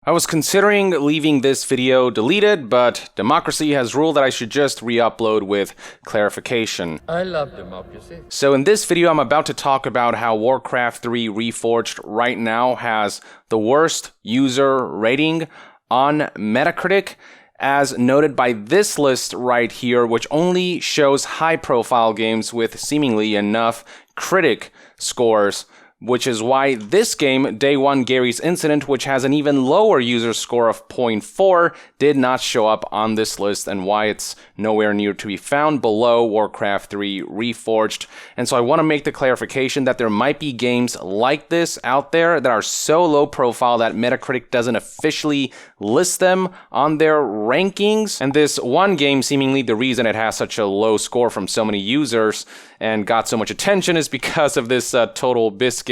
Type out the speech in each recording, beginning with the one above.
I was considering leaving this video deleted, but democracy has ruled that I should just re-upload with clarification. I love democracy. So in this video, I'm about to talk about how Warcraft 3 Reforged right now has the worst user rating on Metacritic, as noted by this list right here, which only shows high-profile games with seemingly enough critic scores, which is why this game, Day 1 Gary's Incident, which has an even lower user score of 0.4, did not show up on this list, and why it's nowhere near to be found below Warcraft 3 Reforged. And so I want to make the clarification that there might be games like this out there that are so low profile that Metacritic doesn't officially list them on their rankings. And this one game, seemingly the reason it has such a low score from so many users and got so much attention, is because of this Total Biscuit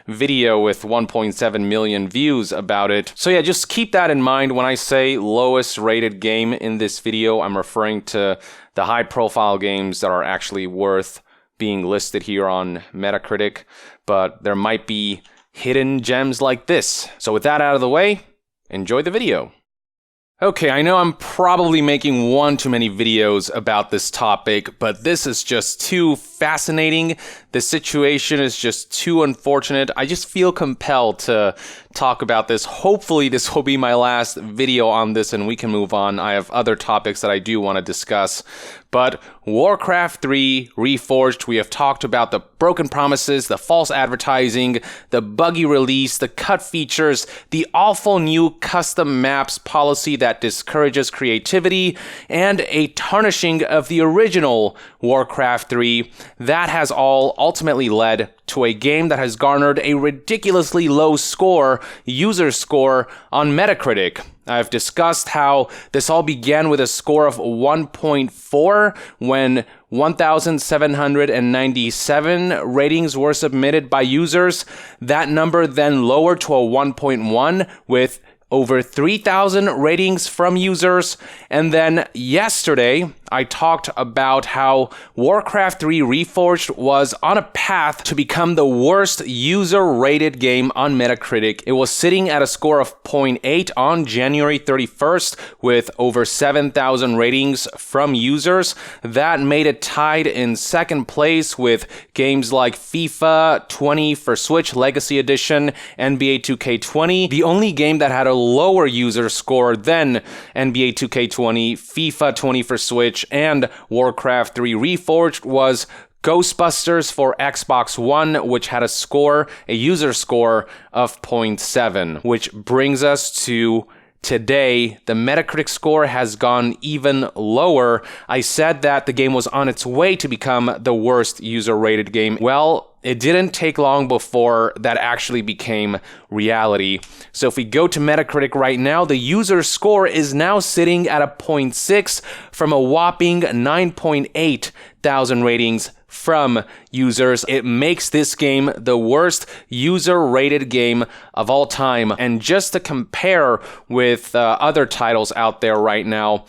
video with 1.7 million views about it. So yeah, just keep that in mind when I say lowest rated game in this video. I'm referring to the high profile games that are actually worth being listed here on Metacritic, but there might be hidden gems like this. So with that out of the way, enjoy the video. Okay, I know I'm probably making one too many videos about this topic, but this is just too fascinating. The situation is just too unfortunate. I just feel compelled to talk about this. Hopefully this will be my last video on this and we can move on. I have other topics that I do want to discuss. But Warcraft 3 Reforged, we have talked about the broken promises, the false advertising, the buggy release, the cut features, the awful new custom maps policy that discourages creativity, and a tarnishing of the original Warcraft 3. That has all ultimately led to a game that has garnered a ridiculously low user score on Metacritic. I've discussed how this all began with a score of 1.4 when 1,797 ratings were submitted by users. That number then lowered to a 1.1 with over 3,000 ratings from users. And then yesterday, I talked about how Warcraft 3 Reforged was on a path to become the worst user-rated game on Metacritic. It was sitting at a score of 0.8 on January 31st with over 7,000 ratings from users. That made it tied in second place with games like FIFA 20 for Switch Legacy Edition, NBA 2K20. The only game that had a lower user score than NBA 2K20, FIFA 20 for Switch, and Warcraft 3 Reforged was Ghostbusters for Xbox One, which had a user score of 0.7, which brings us to today. The Metacritic score has gone even lower. I said that the game was on its way to become the worst user-rated game. Well, it didn't take long before that actually became reality. So if we go to Metacritic right now, the user score is now sitting at a 0.6 from a whopping 9.8 thousand ratings from users. It makes this game the worst user-rated game of all time. And just to compare with other titles out there right now,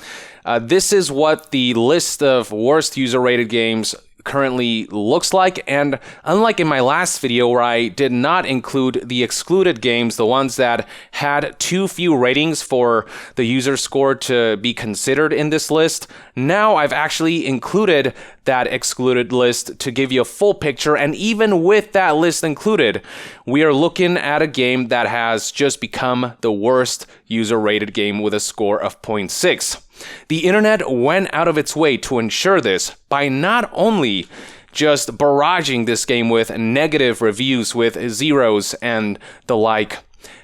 this is what the list of worst user-rated games currently looks like. And unlike in my last video where I did not include the excluded games, the ones that had too few ratings for the user score to be considered in this list, now I've actually included that excluded list to give you a full picture. And even with that list included, we are looking at a game that has just become the worst user-rated game with a score of 0.6. The internet went out of its way to ensure this by not only just barraging this game with negative reviews with zeros and the like,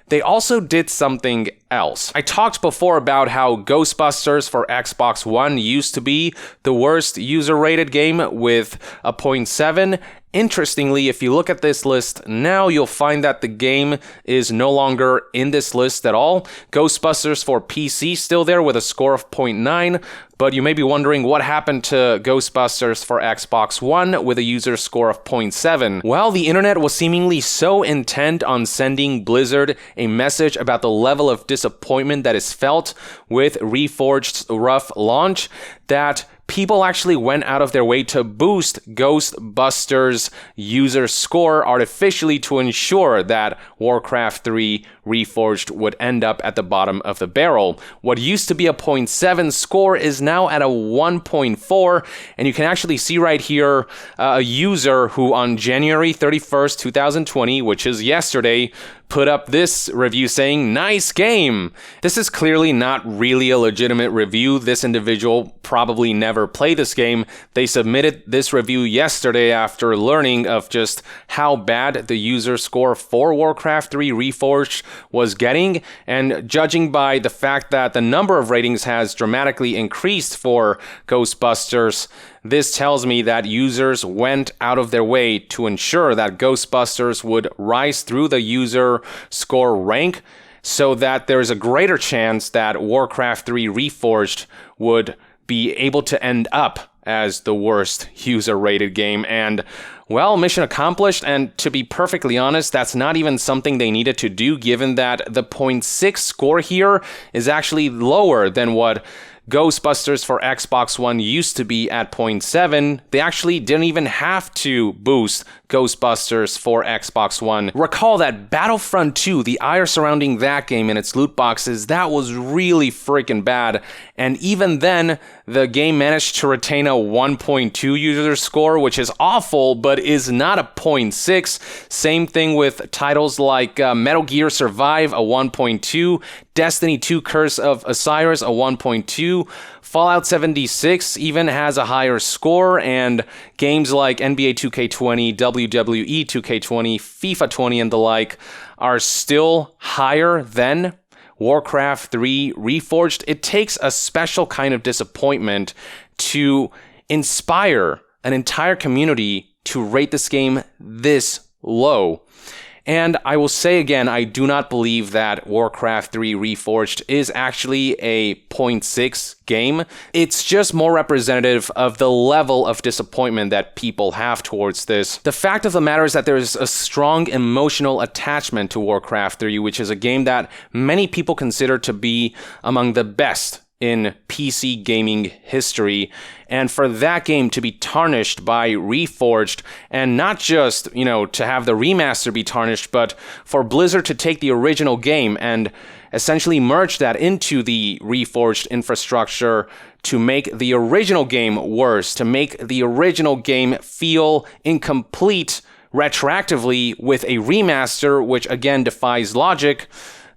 they also did something else. I talked before about how Ghostbusters for Xbox One used to be the worst user-rated game with a 0.7. Interestingly, if you look at this list now, you'll find that the game is no longer in this list at all. Ghostbusters for PC still there with a score of 0.9, but you may be wondering what happened to Ghostbusters for Xbox One with a user score of 0.7. Well, the internet was seemingly so intent on sending Blizzard a message about the level of disappointment that is felt with Reforged's rough launch that people actually went out of their way to boost Ghostbusters' user score artificially to ensure that Warcraft 3 Reforged would end up at the bottom of the barrel. What used to be a 0.7 score is now at a 1.4, and you can actually see right here a user who on January 31st, 2020, which is yesterday, put up this review saying, "Nice game." This is clearly not really a legitimate review. This individual probably never played this game. They submitted this review yesterday after learning of just how bad the user score for Warcraft 3 Reforged was getting, and judging by the fact that the number of ratings has dramatically increased for Ghostbusters, this tells me that users went out of their way to ensure that Ghostbusters would rise through the user score rank so that there's a greater chance that Warcraft 3 Reforged would be able to end up as the worst user-rated game. And, well, mission accomplished. And to be perfectly honest, that's not even something they needed to do, given that the 0.6 score here is actually lower than what Ghostbusters for Xbox One used to be at 0.7. They actually didn't even have to boost Ghostbusters for Xbox One. Recall that Battlefront 2, the ire surrounding that game and its loot boxes, that was really freaking bad. And even then, the game managed to retain a 1.2 user score, which is awful, but is not a 0.6. Same thing with titles like Metal Gear Survive, a 1.2, Destiny 2 Curse of Osiris, a 1.2, Fallout 76 even has a higher score, and games like NBA 2K20, WWE 2K20, FIFA 20, and the like are still higher than Warcraft 3 Reforged. It takes a special kind of disappointment to inspire an entire community to rate this game this low. And I will say again, I do not believe that Warcraft 3 Reforged is actually a 0.6 game. It's just more representative of the level of disappointment that people have towards this. The fact of the matter is that there's a strong emotional attachment to Warcraft 3, which is a game that many people consider to be among the best in PC gaming history, and for that game to be tarnished by Reforged, and not just, to have the remaster be tarnished, but for Blizzard to take the original game and essentially merge that into the Reforged infrastructure to make the original game worse, to make the original game feel incomplete retroactively with a remaster, which again defies logic.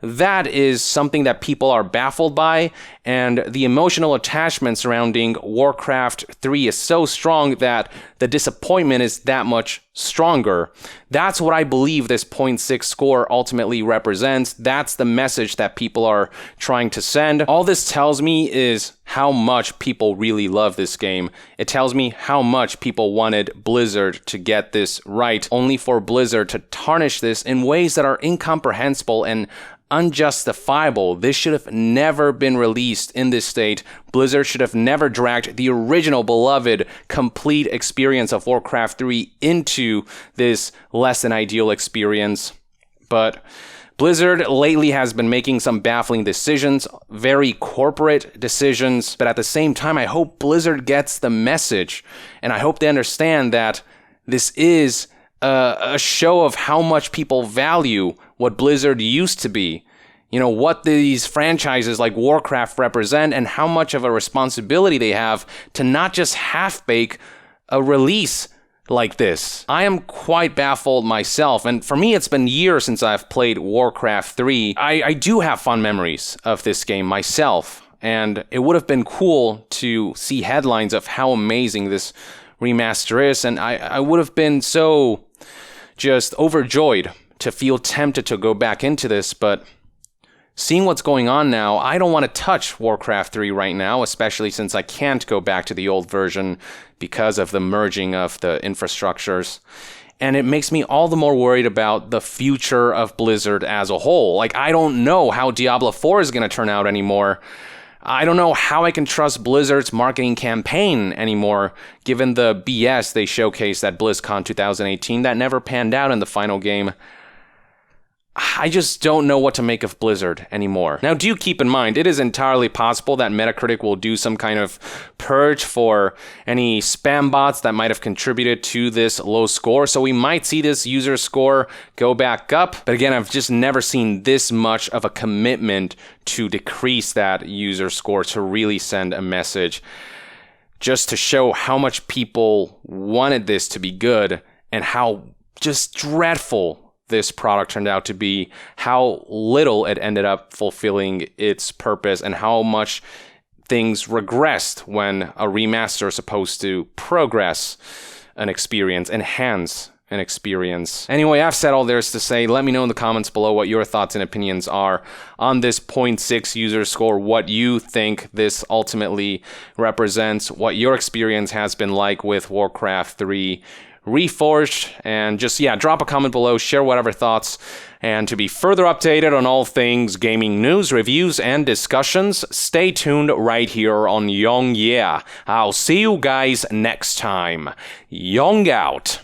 That is something that people are baffled by, and the emotional attachment surrounding Warcraft 3 is so strong that the disappointment is that much stronger. That's what I believe this 0.6 score ultimately represents. That's the message that people are trying to send. All this tells me is how much people really love this game. It tells me how much people wanted Blizzard to get this right, only for Blizzard to tarnish this in ways that are incomprehensible and unjustifiable. This should have never been released in this state. Blizzard should have never dragged the original beloved complete experience of Warcraft 3 into this less than ideal experience. But Blizzard lately has been making some baffling decisions, very corporate decisions, but at the same time, I hope Blizzard gets the message, and I hope they understand that this is a show of how much people value what Blizzard used to be. What these franchises like Warcraft represent, and how much of a responsibility they have to not just half-bake a release like this. I am quite baffled myself, and for me it's been years since I've played Warcraft 3. I do have fond memories of this game myself, and it would have been cool to see headlines of how amazing this remaster is, and I would have been so just overjoyed to feel tempted to go back into this, but seeing what's going on now, I don't want to touch Warcraft 3 right now, especially since I can't go back to the old version because of the merging of the infrastructures. And it makes me all the more worried about the future of Blizzard as a whole. I don't know how Diablo 4 is going to turn out anymore. I don't know how I can trust Blizzard's marketing campaign anymore, given the BS they showcased at BlizzCon 2018 that never panned out in the final game. I just don't know what to make of Blizzard anymore. Now, do keep in mind, it is entirely possible that Metacritic will do some kind of purge for any spam bots that might have contributed to this low score. So we might see this user score go back up. But again, I've just never seen this much of a commitment to decrease that user score to really send a message just to show how much people wanted this to be good and how just dreadful this product turned out to be, how little it ended up fulfilling its purpose, and how much things regressed when a remaster is supposed to progress an experience, enhance an experience. Anyway, I've said all there is to say. Let me know in the comments below what your thoughts and opinions are on this 0.6 user score, what you think this ultimately represents, what your experience has been like with Warcraft 3 Reforged, and just, drop a comment below, share whatever thoughts, and to be further updated on all things gaming news, reviews, and discussions, stay tuned right here on Young Yeah. I'll see you guys next time. Young out.